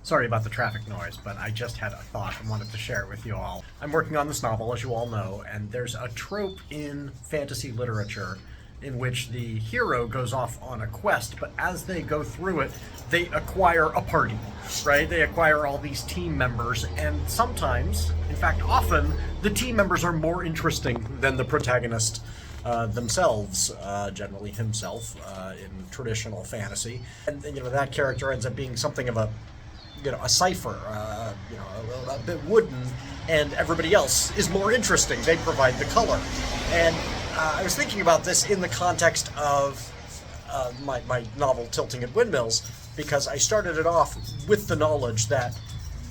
Sorry about the traffic noise, but I just had a thought and wanted to share it with you all. I'm working on this novel, as you all know, and there's a trope in fantasy literature in which the hero goes off on a quest, but as they go through it, they acquire a party, right? They acquire all these team members, and sometimes, in fact often, the team members are more interesting than the protagonist themselves, generally himself, in traditional fantasy. And, that character ends up being something of a cipher, a bit wooden, and everybody else is more interesting. They provide the color. And I was thinking about this in the context of my novel Tilting at Windmills, because I started it off with the knowledge that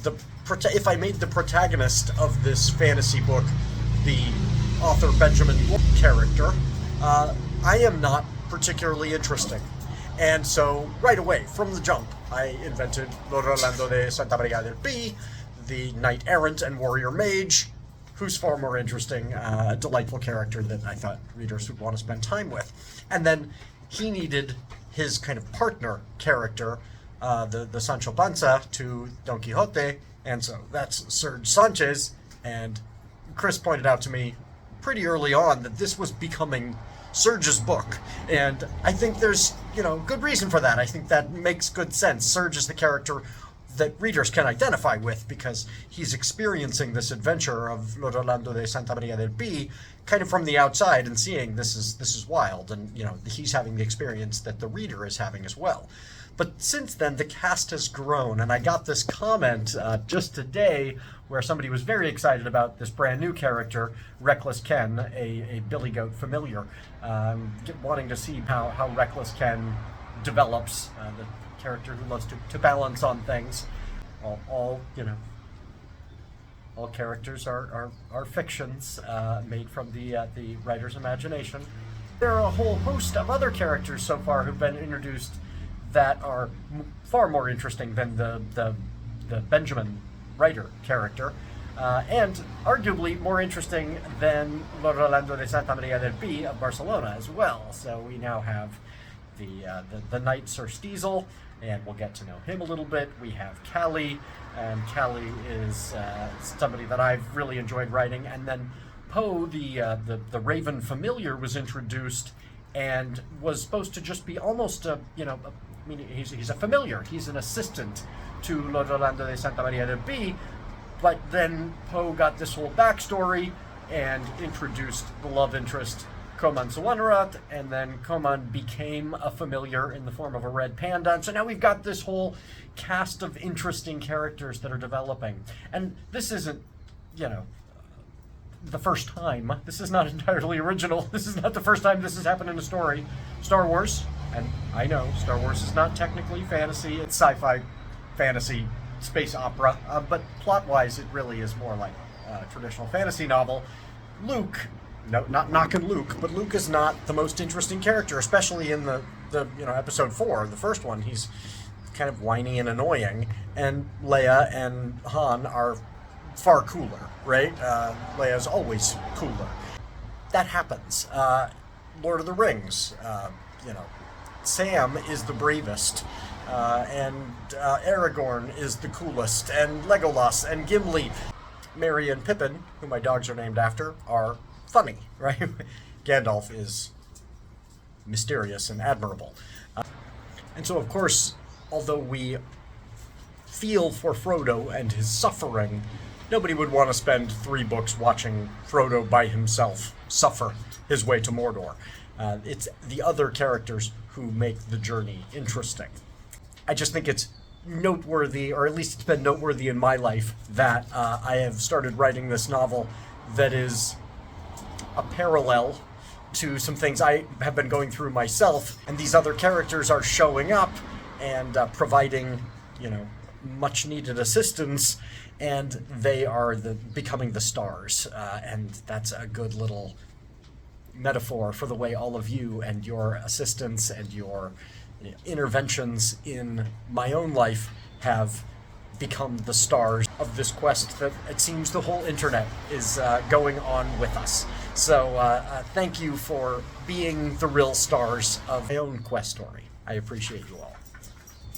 if I made the protagonist of this fantasy book the author Benjamin character, I am not particularly interesting. And so, right away, from the jump, I invented Lord Orlando de Santa Maria del Pi, the knight-errant and warrior mage, who's far more interesting, a delightful character that I thought readers would want to spend time with. And then he needed his kind of partner character, the Sancho Panza to Don Quixote, and so that's Serge Sanchez, and Chris pointed out to me pretty early on that this was becoming Serge's book, and I think there's, good reason for that. I think that makes good sense. Serge is the character that readers can identify with because he's experiencing this adventure of Lord Orlando de Santa Maria del Pi kind of from the outside and seeing this is wild, and he's having the experience that the reader is having as well. But since then, the cast has grown, and I got this comment just today where somebody was very excited about this brand new character, Reckless Ken, a Billy Goat familiar, wanting to see how Reckless Ken develops, the character who loves to balance on things. All characters are fictions made from the writer's imagination. There are a whole host of other characters so far who've been introduced that are far more interesting than the Benjamin writer character, and arguably more interesting than Lord Orlando de Santa Maria del Pi of Barcelona as well. So we now have the knight Sir Steezel, and we'll get to know him a little bit. We have Callie, and Callie is somebody that I've really enjoyed writing. And then Poe, the Raven familiar, was introduced and was supposed to just be almost he's a familiar. He's an assistant to Lord Orlando de Santa Maria del Pi, but then Poe got this whole backstory and introduced the love interest Koman Sawanrat, and then Koman became a familiar in the form of a red panda. And so now we've got this whole cast of interesting characters that are developing. And this isn't, the first time. This is not entirely original. This is not the first time this has happened in a story. Star Wars, and I know Star Wars is not technically fantasy, it's sci-fi, fantasy, space opera, but plot-wise it really is more like a traditional fantasy novel. Luke, no, not knocking Luke, but Luke is not the most interesting character, especially in the episode 4, the first one. He's kind of whiny and annoying, and Leia and Han are far cooler, right? Leia's always cooler. That happens. Lord of the Rings, Sam is the bravest, and Aragorn is the coolest, and Legolas and Gimli. Merry and Pippin, who my dogs are named after, are funny, right? Gandalf is mysterious and admirable. And so, of course, although we feel for Frodo and his suffering, nobody would want to spend 3 books watching Frodo by himself suffer his way to Mordor. It's the other characters who make the journey interesting. I just think it's noteworthy, or at least it's been noteworthy in my life, that I have started writing this novel that is a parallel to some things I have been going through myself, and these other characters are showing up and providing, much needed assistance, and they are becoming the stars, and that's a good little metaphor for the way all of you and your assistance and your interventions in my own life have become the stars of this quest that it seems the whole internet is going on with us. So thank you for being the real stars of my own quest story. I appreciate you all.